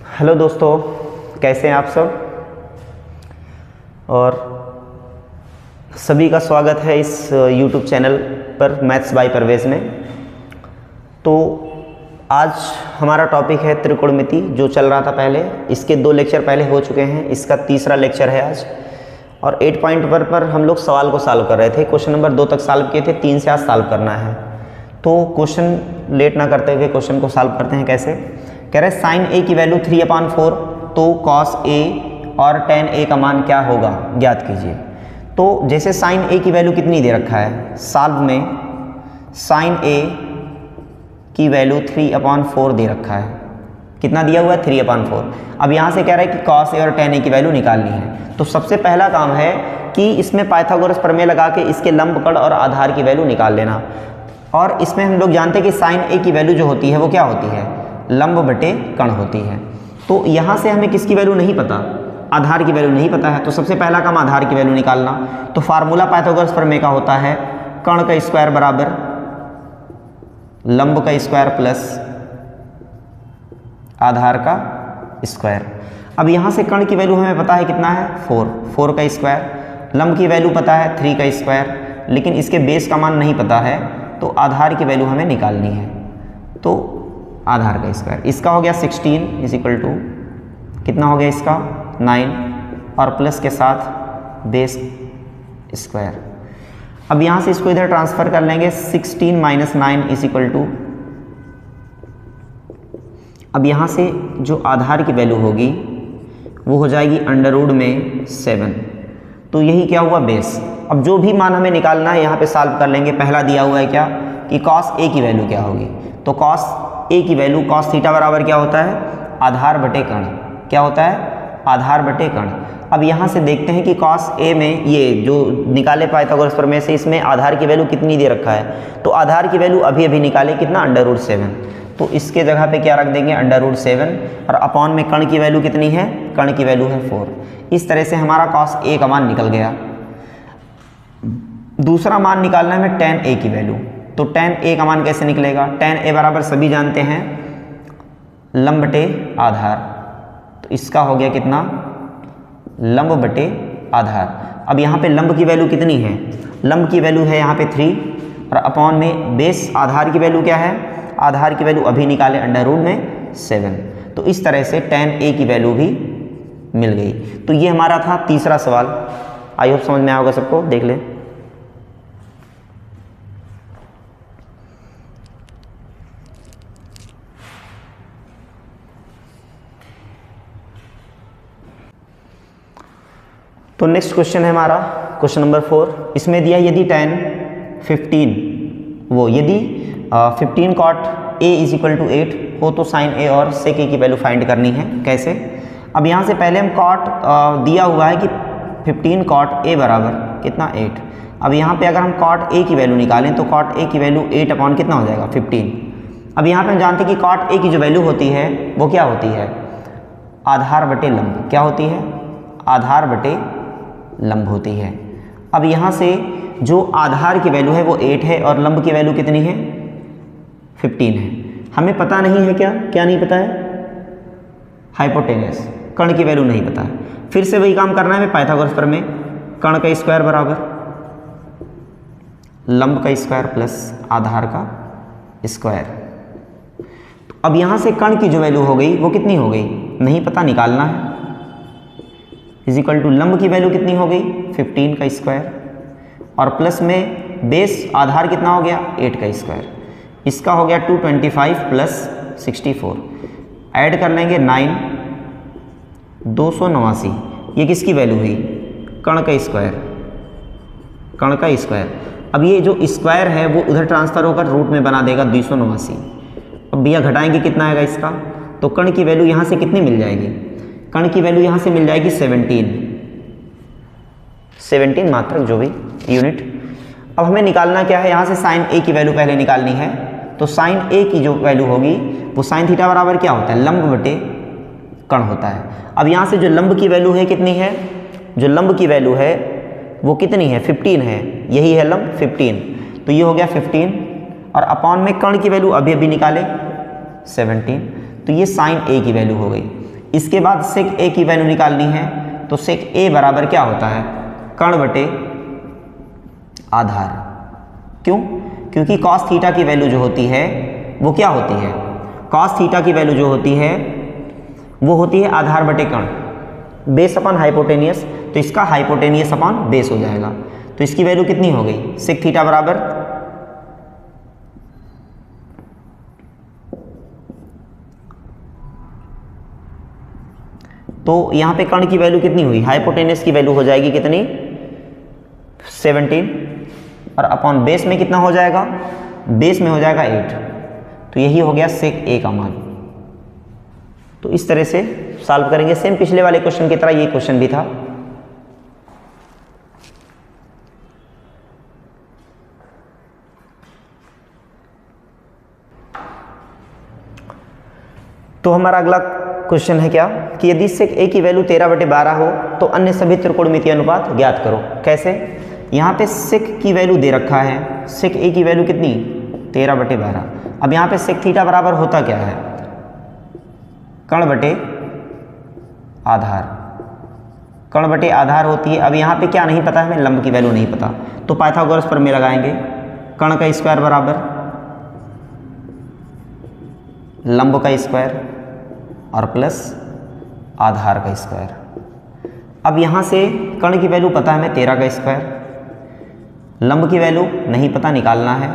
Hello दोस्तों, कैसे हैं आप सब। और सभी का स्वागत है इस यूट्यूब चैनल पर मैथ्स बाय परवेज़ में। तो आज हमारा टॉपिक है त्रिकोणमिति, जो चल रहा था पहले। इसके 2 लेक्चर पहले हो चुके हैं, इसका तीसरा लेक्चर है आज। और 8.1 पर हम लोग सवाल को सॉल्व कर रहे थे। क्वेश्चन नंबर 2 तक सॉल्व किए थे, 3 से आज सॉल्व करना है। तो क्वेश्चन लेट ना करते हुए क्वेश्चन को सॉल्व करते हैं। कैसे कह रहे हैं, साइन ए की वैल्यू 3/4, तो कॉस ए और टेन ए का मान क्या होगा ज्ञात कीजिए। तो जैसे साइन ए की वैल्यू कितनी दे रखा है, सॉल्व में साइन ए की वैल्यू 3/4 दे रखा है। कितना दिया हुआ है, 3/4। अब यहाँ से कह रहा है कि कॉस ए और टेन ए की वैल्यू निकालनी है। तो सबसे पहला काम है कि इसमें पाइथागोरस प्रमेय लगा के इसके लंबकड़ और आधार की वैल्यू निकाल लेना। और इसमें हम लोग जानते हैं कि साइन ए की वैल्यू जो होती है वो क्या होती है, लंब बटे कण होती है। तो यहाँ से हमें किसकी वैल्यू नहीं पता, आधार की वैल्यू नहीं पता है। तो सबसे पहला काम आधार की वैल्यू निकालना। तो फार्मूला पाइथागोरस प्रमेय का होता है कण का स्क्वायर बराबर लंब का स्क्वायर प्लस आधार का स्क्वायर। अब यहाँ से कण की वैल्यू हमें पता है कितना है, 4 का स्क्वायर। लंब की वैल्यू पता है 3 का स्क्वायर, लेकिन इसके बेस का मान नहीं पता है। तो आधार की वैल्यू हमें निकालनी है। तो आधार का स्क्वायर, इसका हो गया 16 = कितना हो गया इसका 9, और प्लस के साथ बेस स्क्वायर। अब यहाँ से इसको इधर ट्रांसफर कर लेंगे, 16 - 9 = अब यहाँ से जो आधार की वैल्यू होगी वो हो जाएगी √7। तो यही क्या हुआ, बेस। अब जो भी मान हमें निकालना है यहाँ पे सॉल्व कर लेंगे। पहला दिया हुआ है क्या कि कॉस ए की वैल्यू क्या होगी। तो कॉस ए की वैल्यू कॉस थीटा बराबर क्या होता है, आधार बटे कण। क्या होता है, आधार बटे कण। अब यहाँ से देखते हैं कि कॉस ए में ये जो निकाले पाइथागोरस प्रमेय से, इसमें आधार की वैल्यू कितनी दे रखा है। तो आधार की वैल्यू अभी अभी निकाले कितना, √7। तो इसके जगह पे क्या रख देंगे, √7। और अपॉन में कण की वैल्यू कितनी है, कण की वैल्यू है 4। इस तरह से हमारा कॉस ए का मान निकल गया। दूसरा मान निकालना है हमें टेन ए की वैल्यू। तो टेन ए का मान कैसे निकलेगा, टेन ए बराबर सभी जानते हैं लंब बटे आधार। तो इसका हो गया कितना, लंब बटे आधार। अब यहाँ पे लंब की वैल्यू कितनी है, लंब की वैल्यू है यहाँ पे 3, और अपॉन में बेस आधार की वैल्यू क्या है, आधार की वैल्यू अभी निकाले √7। तो इस तरह से टेन ए की वैल्यू भी मिल गई। तो ये हमारा था तीसरा सवाल। आई होप समझ में आया होगा सबको, देख ले। तो नेक्स्ट क्वेश्चन है हमारा क्वेश्चन नंबर 4। इसमें दिया यदि tan 15 15 cot a = 8 हो तो sin a और sec a की वैल्यू फाइंड करनी है। कैसे, अब यहाँ से पहले हम cot दिया हुआ है कि 15 cot a बराबर कितना 8। अब यहाँ पे अगर हम cot a की वैल्यू निकालें तो cot a की वैल्यू 8 कितना हो जाएगा 15। अब यहाँ पे हम जानते हैं कि cot a की जो वैल्यू होती है वो क्या होती है, आधार बटे लंब। क्या होती है, आधार बटे लंब होती है। अब यहाँ से जो आधार की वैल्यू है वो 8 है और लंब की वैल्यू कितनी है, 15 है। हमें पता नहीं है क्या नहीं पता है, हाइपोटेनस, कण की वैल्यू नहीं पता है। फिर से वही काम करना है हमें पाइथागोरस प्रमेय, कण का स्क्वायर बराबर लंब का स्क्वायर प्लस आधार का स्क्वायर। तो अब यहाँ से कण की जो वैल्यू हो गई वो कितनी हो गई, नहीं पता, निकालना है। = लंब की वैल्यू कितनी हो गई, 15 का स्क्वायर, और प्लस में बेस आधार कितना हो गया, 8 का स्क्वायर। इसका हो गया 225 + 64। ऐड कर लेंगे 9, 289। ये किसकी वैल्यू हुई, कण का स्क्वायर, कण का स्क्वायर। अब ये जो स्क्वायर है वो उधर ट्रांसफर होकर रूट में बना देगा 289। अब भैया घटाएंगे कितना आएगा इसका, तो कण की वैल्यू यहाँ से कितनी मिल जाएगी, कण की वैल्यू यहाँ से मिल जाएगी 17 मात्रक जो भी यूनिट। अब हमें निकालना क्या है, यहाँ से साइन ए की वैल्यू पहले निकालनी है। तो साइन ए की जो वैल्यू होगी वो साइन थीटा बराबर क्या होता है, लंब बटे कण होता है। अब यहाँ से जो लंब की वैल्यू है कितनी है, जो लंब की वैल्यू है वो कितनी है, 15 है। यही है लंब 15। तो ये हो गया 15, और अपॉन में कण की वैल्यू अभी अभी निकाले 17। तो ये साइन ए की वैल्यू हो गई। इसके बाद सेक ए की वैल्यू निकालनी है, तो सेक ए बराबर क्या होता है, कर्ण बटे आधार। क्यों? क्योंकि कॉस थीटा की वैल्यू जो होती है वो क्या होती है, कॉस थीटा की वैल्यू जो होती है वो होती है आधार बटे कर्ण, बेस अपॉन हाइपोटेनियस। तो इसका हाइपोटेनियस अपॉन बेस हो जाएगा। तो इसकी वैल्यू कितनी हो गई, सेक थीटा बराबर तो यहाँ पे कर्ण की वैल्यू कितनी हुई, हाइपोटेनियस की वैल्यू हो जाएगी कितनी 17 और अपॉन बेस में कितना हो जाएगा, बेस में हो जाएगा 8। तो यही हो गया सेक ए का मान। तो इस तरह से सॉल्व करेंगे। सेम पिछले वाले क्वेश्चन की तरह ये क्वेश्चन भी था। तो हमारा अगला क्वेश्चन है क्या कि यदि सेक ए की वैल्यू 13/12 हो तो अन्य सभी त्रिकोणमितीय अनुपात ज्ञात करो। कैसे? यहाँ पे सेक की वैल्यू दे रखा है, सेक ए की वैल्यू कितनी 13/12। अब यहाँ पे सेक थीटा बराबर होता क्या है, कर्ण बटे आधार, कर्ण बटे आधार होती है। अब यहाँ पे क्या नहीं पता है, हमें लंब की वैल्यू नहीं पता, तो पाइथागोरस प्रमेय लगाएंगे, कर्ण का स्क्वायर बराबर लंब का स्क्वायर और प्लस आधार का स्क्वायर। अब यहाँ से कर्ण की वैल्यू पता है हमें 13 का स्क्वायर, लंब की वैल्यू नहीं पता, निकालना है,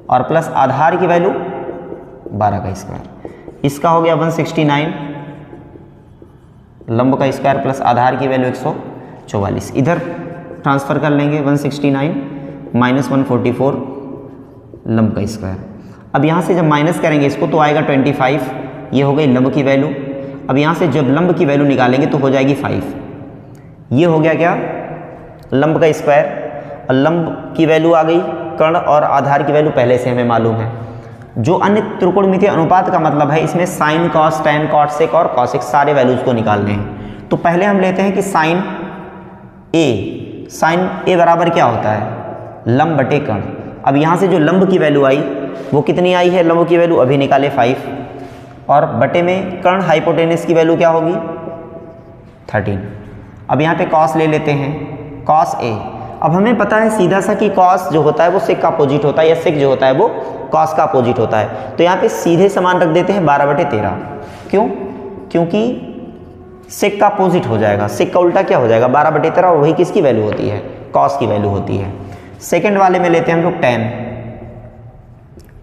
और प्लस आधार की वैल्यू 12 का स्क्वायर। इसका हो गया 169, लंब का स्क्वायर प्लस आधार की वैल्यू 144। इधर ट्रांसफर कर लेंगे 169 माइनस 144 लंब का स्क्वायर। अब यहाँ से जब माइनस करेंगे इसको तो आएगा 25, ये हो गई लंब की वैल्यू। अब यहाँ से जब लंब की वैल्यू निकालेंगे तो हो जाएगी 5। ये हो गया क्या, लंब का स्क्वायर, और लंब की वैल्यू आ गई, कर्ण और आधार की वैल्यू पहले से हमें मालूम है। जो अन्य त्रिकोणमितीय अनुपात का मतलब है इसमें साइन, कॉस, टैन, कॉट, सेक और कॉसेक सारे वैल्यूज को निकालने हैं। तो पहले हम लेते हैं कि साइन ए बराबर क्या होता है, लंब बटे कर्ण। अब यहाँ से जो लंब की वैल्यू आई वो कितनी आई है, लंब की वैल्यू अभी निकाले 5, और बटे में कर्ण हाइपोटेनस की वैल्यू क्या होगी 13। अब यहाँ पे कॉस ले लेते हैं, कॉस ए। अब हमें पता है सीधा सा कि कॉस जो होता है वो सेक का अपोजिट होता है, या सेक जो होता है वो कॉस का अपोजिट होता है। तो यहाँ पे सीधे समान रख देते हैं 12/13। क्यों? क्योंकि सेक का अपोजिट हो जाएगा, सेक का उल्टा क्या हो जाएगा 12/13, और वही किसकी वैल्यू होती है, कॉस की वैल्यू होती है। सेकेंड वाले में लेते हैं हम लोग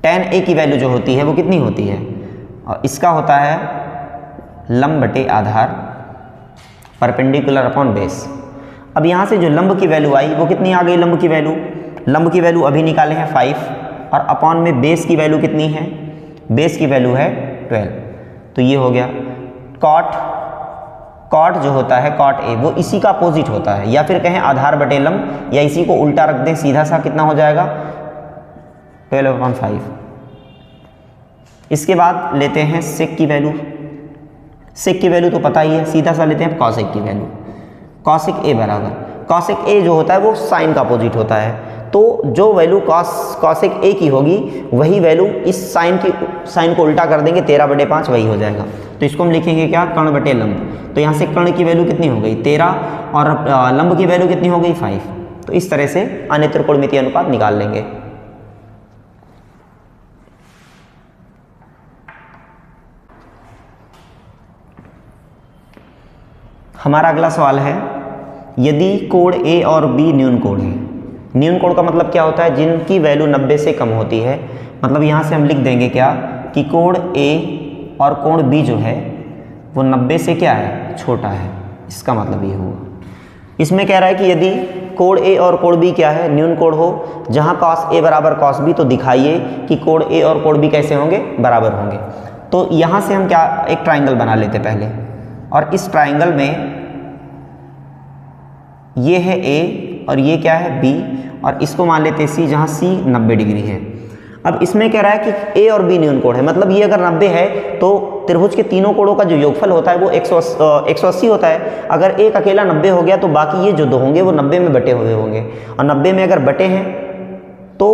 टैन ए की वैल्यू जो होती है वो कितनी होती है, और इसका होता है लंब बटे आधार परपेंडिकुलर अपॉन बेस। अब यहाँ से जो लंब की वैल्यू आई वो कितनी आ गई, लंब की वैल्यू अभी निकाले हैं 5, और अपॉन में बेस की वैल्यू कितनी है, बेस की वैल्यू है 12। तो ये हो गया कॉट जो होता है कॉट ए वो इसी का अपोजिट होता है, या फिर कहें आधार बटे लंब, या इसी को उल्टा रख दें सीधा सा, कितना हो जाएगा 12/5। इसके बाद लेते हैं सेक की वैल्यू। सेक की वैल्यू तो पता ही है, सीधा सा लेते हैं कॉसेक की वैल्यू। कॉसेक ए बराबर, कॉसेक ए जो होता है वो साइन का अपोजिट होता है, तो जो वैल्यू कॉसेक ए की होगी वही वैल्यू इस साइन को उल्टा कर देंगे 13/5, वही हो जाएगा। तो इसको हम लिखेंगे क्या, कर्ण बटे लंब। तो यहाँ से कर्ण की वैल्यू कितनी हो गई 13, और लंब की वैल्यू कितनी हो गई 5। तो इस तरह से अन्य त्रिकोणमितीय अनुपात निकाल लेंगे। हमारा अगला सवाल है, यदि कोण ए और बी न्यून कोण है। न्यून कोण का मतलब क्या होता है, जिनकी वैल्यू 90 से कम होती है। मतलब यहाँ से हम लिख देंगे क्या कि कोण ए और कोण बी जो है वो 90 से क्या है, छोटा है। इसका मतलब ये हुआ। इसमें कह रहा है कि यदि कोण ए और कोण बी क्या है, न्यून कोण हो, जहाँ कॉस ए बराबर कॉस बी, तो दिखाइए कि कोण ए और कोण बी कैसे होंगे, बराबर होंगे। तो यहाँ से हम क्या, एक ट्राइंगल बना लेते पहले, और इस ट्राइंगल में ये है ए और ये क्या है बी, और इसको मान लेते हैं सी, जहाँ सी 90 डिग्री है। अब इसमें कह रहा है कि ए और बी न्यून कोण है, मतलब ये अगर 90 है तो त्रिभुज के तीनों कोणों का जो योगफल होता है वो 180 होता है। अगर एक अकेला 90 हो गया तो बाकी ये जो दो होंगे वो 90 में बटे हुए होंगे, और 90 में अगर बटे हैं तो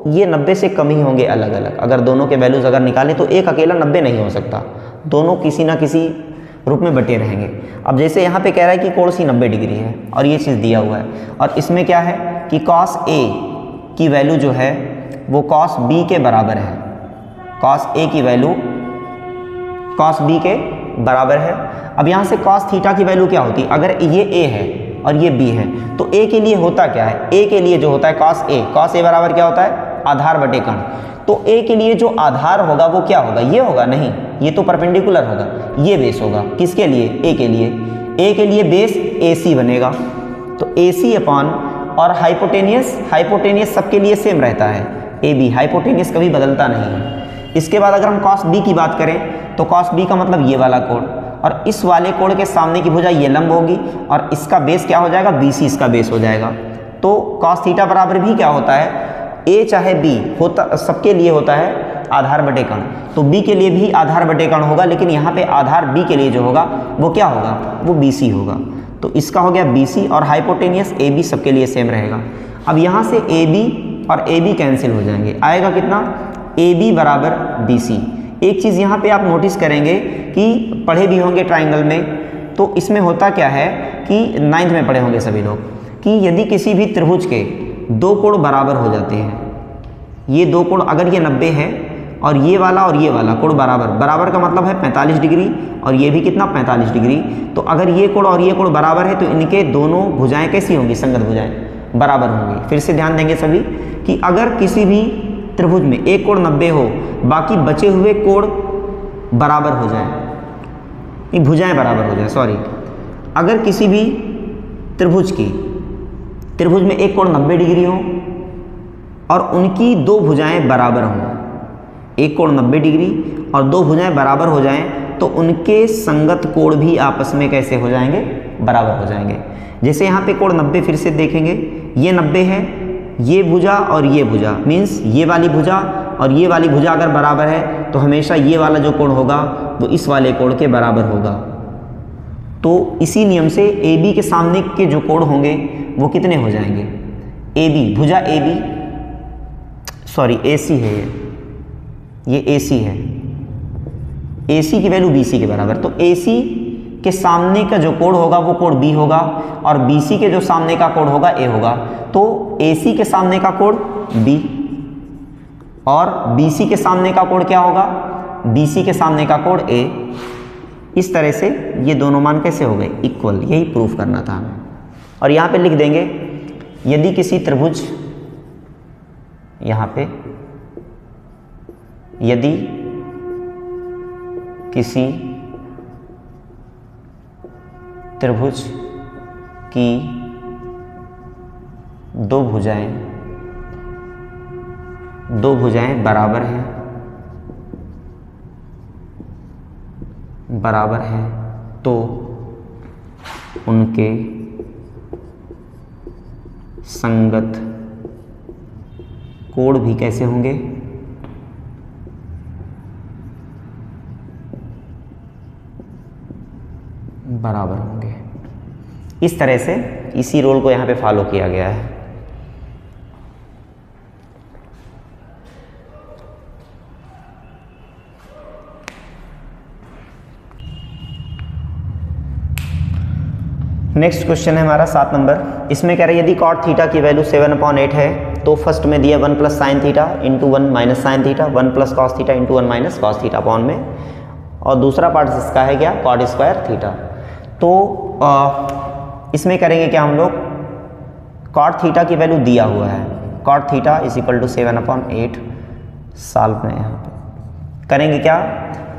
ये 90 से कम ही होंगे अलग अलग। अगर दोनों के वैल्यूज अगर निकालें तो एक अकेला 90 नहीं हो सकता, दोनों किसी ना किसी रूप में बटे रहेंगे। अब जैसे यहाँ पे कह रहा है कि कोण सी 90 डिग्री है और ये चीज़ दिया हुआ है, और इसमें क्या है कि cos A की वैल्यू जो है वो cos B के बराबर है। cos A की वैल्यू cos B के बराबर है। अब यहाँ से cos थीटा की वैल्यू क्या होती है, अगर ये A है और ये B है तो A के लिए होता क्या है, A के लिए जो होता है cos A बराबर क्या होता है, आधार बटे कर्ण। तो A के लिए जो आधार होगा वो क्या होगा, ये होगा, नहीं ये तो परपेंडिकुलर होगा, ये बेस होगा। किसके लिए, A के लिए, A के लिए बेस AC बनेगा। तो AC अपॉन, और हाइपोटेनियस सबके लिए सेम रहता है, AB, हाइपोटेनियस कभी बदलता नहीं है। इसके बाद अगर हम cos B की बात करें तो cos B का मतलब ये वाला कोण, और इस वाले कोण के सामने की भुजा ये लंब होगी, और इसका बेस क्या हो जाएगा, BC इसका बेस हो जाएगा। तो cos थीटा बराबर भी क्या होता है, A चाहे B होता, सबके लिए होता है आधार बटे कर्ण। तो B के लिए भी आधार बटे कर्ण होगा, लेकिन यहाँ पे आधार B के लिए जो होगा वो क्या होगा, वो BC होगा। तो इसका हो गया BC, और हाइपोटेनियस AB सबके लिए सेम रहेगा। अब यहाँ से AB और AB कैंसिल हो जाएंगे, आएगा कितना, AB बराबर BC। एक चीज़ यहाँ पे आप नोटिस करेंगे कि पढ़े भी होंगे ट्राइंगल में, तो इसमें होता क्या है कि 9th में पढ़े होंगे सभी लोग, कि यदि किसी भी त्रिभुज के दो कोण बराबर हो जाते हैं, ये दो कोण अगर ये 90 है और ये वाला कोण बराबर का मतलब है 45 डिग्री, और ये भी कितना 45 डिग्री, तो अगर ये कोण और ये कोण बराबर है तो इनके दोनों भुजाएं कैसी होंगी, संगत भुजाएं बराबर होंगी। फिर से ध्यान देंगे सभी कि अगर किसी भी त्रिभुज में एक कोण 90 हो, बाकी बचे हुए कोण बराबर हो जाए, भुजाएं बराबर हो जाए, सॉरी, अगर किसी भी त्रिभुज में एक कोण 90 डिग्री हो और उनकी दो भुजाएं बराबर हों, एक कोण 90 डिग्री और दो भुजाएं बराबर हो जाएं, तो उनके संगत कोण भी आपस में कैसे हो जाएंगे, बराबर हो जाएंगे। जैसे यहाँ पे कोण 90 फिर से देखेंगे, ये 90 है, ये भुजा और ये भुजा, मीन्स ये वाली भुजा और ये वाली भुजा अगर बराबर है तो हमेशा ये वाला जो कोण होगा वो इस वाले कोण के बराबर होगा। तो इसी नियम से AB के सामने के जो कोण होंगे वो कितने हो जाएंगे, AB भुजा AB, सॉरी AC है ये AC है, AC की वैल्यू BC के बराबर। तो AC के सामने का जो कोण होगा वो कोण B होगा, और BC के जो सामने का कोण होगा A होगा। तो AC के सामने का कोण B और BC के सामने का कोण क्या होगा, BC के सामने का कोण A। इस तरह से ये दोनों मान कैसे हो गए, इक्वल, यही प्रूफ करना था हमें। और यहाँ पे लिख देंगे, यदि किसी त्रिभुज, यहाँ पे यदि किसी त्रिभुज की दो भुजाएं बराबर हैं तो उनके संगत कोण भी कैसे होंगे, बराबर होंगे। इस तरह से इसी रूल को यहाँ पे फॉलो किया गया है। नेक्स्ट क्वेश्चन है हमारा 7 नंबर। इसमें कह रहे हैं यदि cot थीटा की वैल्यू 7/8 है तो फर्स्ट में दिया 1 + sin theta into 1 - sin theta, 1 + cos theta into 1 - cos theta upon में, और दूसरा पार्ट इसका है क्या, cot स्क्वायर थीटा। तो इसमें करेंगे क्या हम लोग, cot थीटा की वैल्यू दिया हुआ है, cot थीटा = 7/8 साल में। यहाँ पे करेंगे क्या,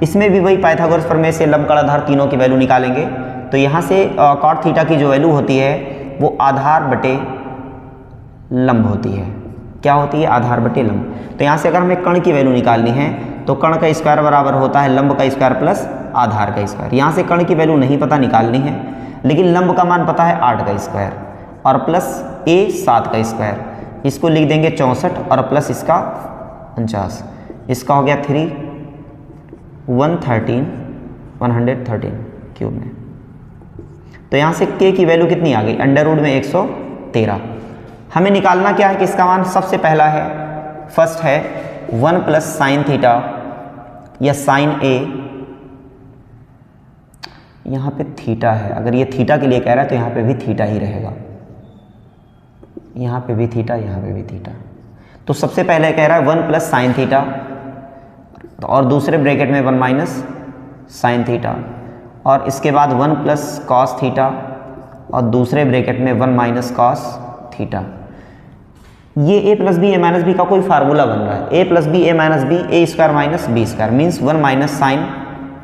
इसमें भी वही पाइथागोरस प्रमेय से लंब, कण, आधार तीनों की वैल्यू निकालेंगे। तो यहाँ से cot थीटा की जो वैल्यू होती है वो आधार बटे लंब होती है। क्या होती है, आधार बटे लंब। तो यहाँ से अगर हमें कण की वैल्यू निकालनी है तो कण का स्क्वायर बराबर होता है लंब का स्क्वायर प्लस आधार का स्क्वायर। यहाँ से कण की वैल्यू नहीं पता निकालनी है, लेकिन लंब का मान पता है 8 का स्क्वायर और प्लस A 7 का स्क्वायर। इसको लिख देंगे 64 और प्लस इसका 49। इसका हो गया 3 113 क्यूब में। तो यहाँ से K की वैल्यू कितनी आ गई, √ में 113। हमें निकालना क्या है कि इसका मान सबसे पहला है, फर्स्ट है 1 + sin थीटा या sin A यहाँ पे थीटा है, अगर ये थीटा के लिए कह रहा है तो यहाँ पे भी थीटा ही रहेगा, यहाँ पे भी थीटा, यहाँ पे भी थीटा। तो सबसे पहले कह रहा है 1 प्लस साइन थीटा, और दूसरे ब्रैकेट में 1 माइनस साइन थीटा, और इसके बाद 1 प्लस कॉस थीटा, और दूसरे ब्रैकेट में 1 माइनस कॉस थीटा। ये a plus B A minus B का कोई फार्मूला बन रहा है, a plus B A minus B A square minus B square means 1 minus sine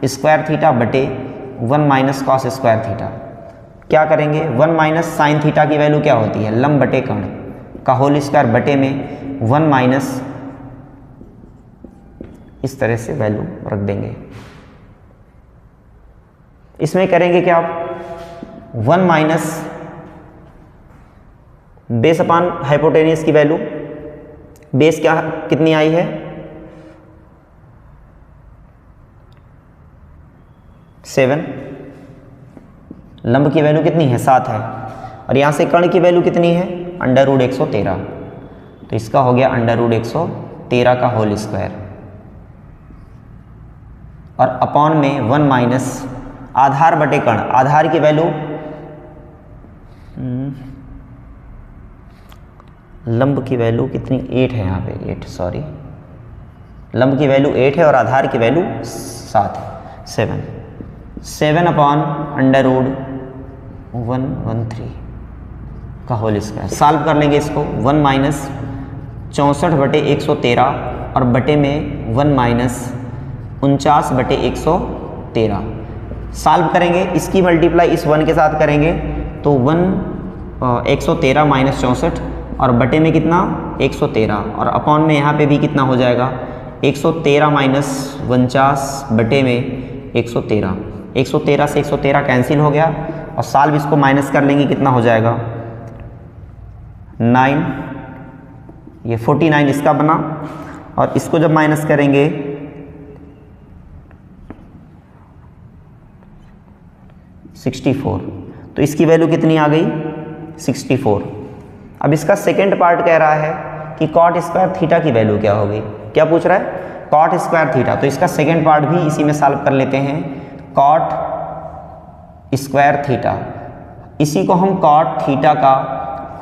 square theta बटे 1 माइनस कॉस स्क्वायर थीटा। क्या करेंगे, 1 माइनस साइन थीटा की वैल्यू क्या होती है, लंब बटे कर्ण का होल स्क्वायर बटे में 1 माइनस, इस तरह से वैल्यू रख देंगे। इसमें करेंगे क्या आप, 1 माइनस बेस अपान हाइपोटेनियस की वैल्यू, बेस क्या कितनी आई है 7, लंब की वैल्यू कितनी है 7 है, और यहाँ से कर्ण की वैल्यू कितनी है √113, तो इसका हो गया √113 का होल स्क्वायर, और अपॉन में 1 माइनस आधार बटे कर्ण, आधार की वैल्यू लंब की वैल्यू कितनी 8 है, यहाँ पे 8 सॉरी, लंब की वैल्यू 8 है और आधार की वैल्यू 7 है, 7 अपॉन √113 का होल स्क्वायर। सॉल्व कर लेंगे इसको, 1 माइनस 64 बटे 113 और बटे में 1 माइनस 49 बटे 113। सॉल्व करेंगे, इसकी मल्टीप्लाई इस 1 के साथ करेंगे तो 113 माइनस 64 और बटे में कितना 113, और अपॉन में यहाँ पे भी कितना हो जाएगा 113 माइनस 49 बटे में 113, 113 से 113 कैंसिल हो गया, और सॉल्व इसको माइनस कर लेंगे, कितना हो जाएगा 9, ये 49 इसका बना, और इसको जब माइनस करेंगे 64, तो इसकी वैल्यू कितनी आ गई 64। अब इसका सेकेंड पार्ट कह रहा है कि कॉट स्क्वायर थीटा की वैल्यू क्या होगी, क्या पूछ रहा है कॉट स्क्वायर थीटा, तो इसका सेकेंड पार्ट भी इसी में सॉल्व कर लेते हैं, कॉट स्क्वायर थीटा, इसी को हम कॉट थीटा का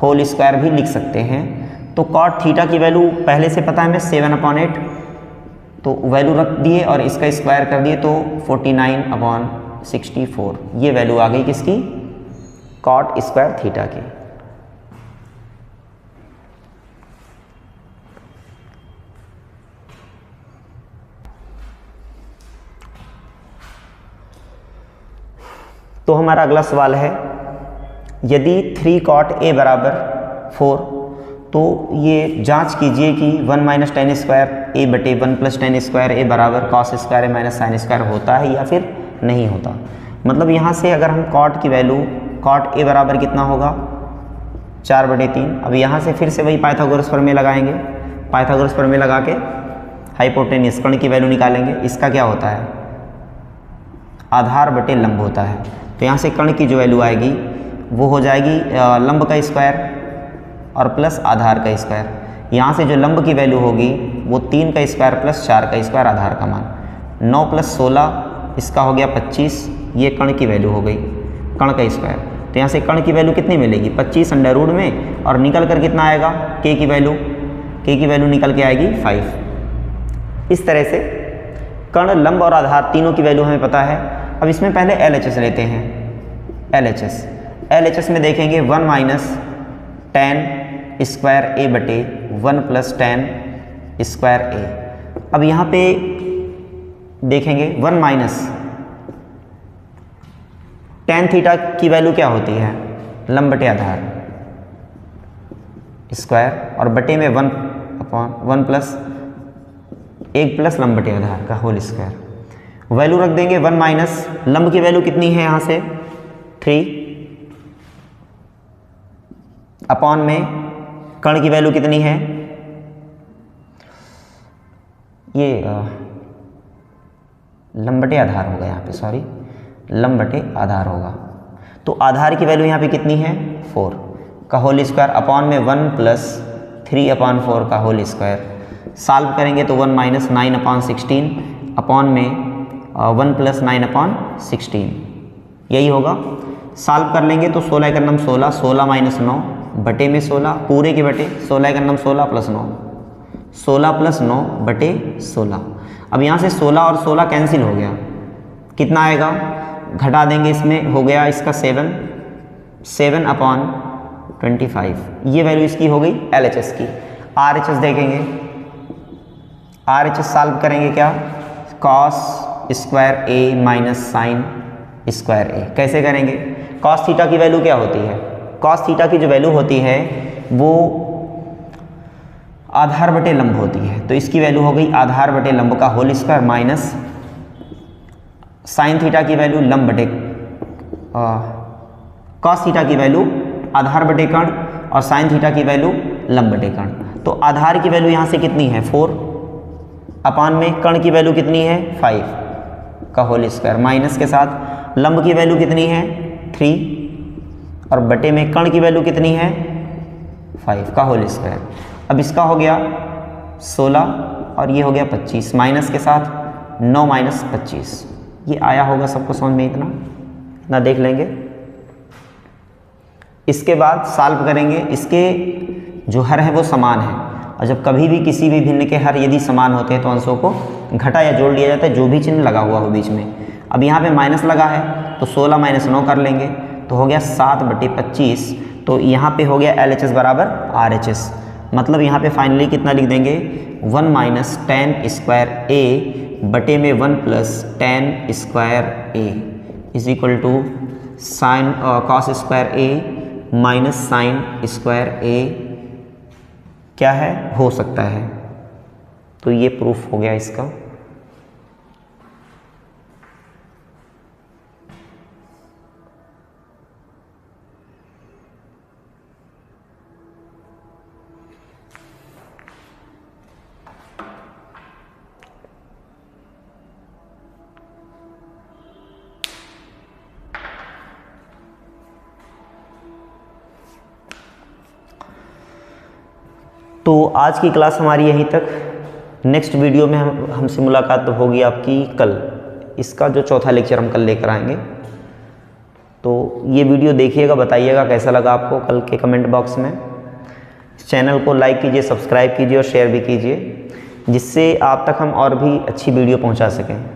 होल स्क्वायर भी लिख सकते हैं। तो कॉट थीटा की वैल्यू पहले से पता है हमें 7/8, तो वैल्यू रख दिए और इसका स्क्वायर कर दिए तो 49/64, ये वैल्यू आ गई किसकी कॉट स्क्वायर थीटा की। तो हमारा अगला सवाल है, यदि 3 cot a बराबर 4, तो ये जांच कीजिए कि 1 माइनस टेन स्क्वायर a बटे 1 प्लस टेन स्क्वायर a बराबर cos square a minus sine square होता है या फिर नहीं होता। मतलब यहाँ से अगर हम cot की वैल्यू cot a बराबर कितना होगा 4/3। अब यहाँ से फिर से वही पाइथागोरस प्रमेय लगाएंगे, पाइथागोरस प्रमेय लगा के हाइपोटेनियस कर्ण की वैल्यू निकालेंगे। इसका क्या होता है आधार बटे लंब होता है, तो यहाँ से कर्ण की जो वैल्यू आएगी वो हो जाएगी लंब का स्क्वायर और प्लस आधार का स्क्वायर। यहाँ से जो लंब की वैल्यू होगी वो 3 का स्क्वायर प्लस 4 का स्क्वायर आधार का मान, 9 प्लस 16 इसका हो गया 25, ये कर्ण की वैल्यू हो गई कर्ण का स्क्वायर। तो यहाँ से कर्ण की वैल्यू कितनी मिलेगी 25 अंडर रूट में, और निकल कर कितना आएगा के की वैल्यू निकल के आएगी 5। इस तरह से कर्ण लंब और आधार तीनों की वैल्यू हमें पता है। अब इसमें पहले LHS लेते हैं, LHS में देखेंगे 1 माइनस टेन स्क्वायर a बटे 1 प्लस टेन स्क्वायर a। अब यहाँ पे देखेंगे 1 माइनस टेन थीटा की वैल्यू क्या होती है लंब बटे आधार स्क्वायर, और बटे में 1 प्लस 1 प्लस लंब बटे आधार का होल स्क्वायर। वैल्यू रख देंगे 1 माइनस लंब की वैल्यू कितनी है यहाँ से 3, अपॉन में कर्ण की वैल्यू कितनी है ये लंब बटे आधार होगा, यहाँ पे सॉरी लंब बटे आधार होगा। तो आधार की वैल्यू यहाँ पे कितनी है 4 का होल स्क्वायर, अपॉन में 1 प्लस 3/4 का होल स्क्वायर। सॉल्व करेंगे तो 1 माइनस 9/16 अपॉन में 1 प्लस 9/16, यही होगा। सॉल्व कर लेंगे तो 16 का नम 16, 16 माइनस 9 बटे में 16 पूरे के बटे 16 का नम 16 प्लस 9, 16 प्लस 9 बटे 16। अब यहाँ से 16 और 16 कैंसिल हो गया, कितना आएगा घटा देंगे इसमें, हो गया इसका 7/25। ये वैल्यू इसकी हो गई LHS की। RHS देखेंगे, RHS सॉल्व करेंगे क्या, cos square A minus sine square A। कैसे करेंगे, cos थीटा की वैल्यू क्या होती है, cos थीटा की जो वैल्यू होती है वो आधार बटे लंब होती है, तो इसकी वैल्यू हो गई आधार बटे लंब का whole square minus sine theta की वैल्यू लंब बटे cos थीटा की वैल्यू आधार बटे कर्ण और साइन थीटा की वैल्यू लंब बटे कर्ण। तो आधार की वैल्यू यहाँ से कितनी है 4 अपान में कर्ण की वैल्यू कितनी है 5 का होल स्क्वायर माइनस के साथ लंब की वैल्यू कितनी है 3 और बटे में कर्ण की वैल्यू कितनी है 5 का होल स्क्वायर। अब इसका हो गया 16 और ये हो गया 25 माइनस के साथ 9 माइनस 25। ये आया होगा सबको समझ में, इतना देख लेंगे। इसके बाद सॉल्व करेंगे, इसके जो हर है वो समान है और जब कभी भी किसी भी भिन्न के हर यदि समान होते हैं तो अंशों को घटा या जोड़ लिया जाता है, जो भी चिन्ह लगा हुआ हो बीच में। अब यहाँ पे माइनस लगा है तो 16 माइनस 9 कर लेंगे तो हो गया 7/25। तो यहाँ पे हो गया LHS बराबर RHS, मतलब यहाँ पे फाइनली कितना लिख देंगे 1 माइनस टेन स्क्वायर A बटे में 1 plus ten square A is equal to sine cos square A minus sine square A क्या है हो सकता है। तो ये प्रूफ हो गया इसका। तो आज की क्लास हमारी यहीं तक। नेक्स्ट वीडियो में हमसे मुलाकात होगी आपकी कल। इसका जो चौथा लेक्चर हम कल लेकर आएंगे। तो ये वीडियो देखिएगा, बताइएगा कैसा लगा आपको कल के कमेंट बॉक्स में। चैनल को लाइक कीजिए, सब्सक्राइब कीजिए और शेयर भी कीजिए, जिससे आप तक हम और भी अच्छी वीडियो पहुंचा सकें।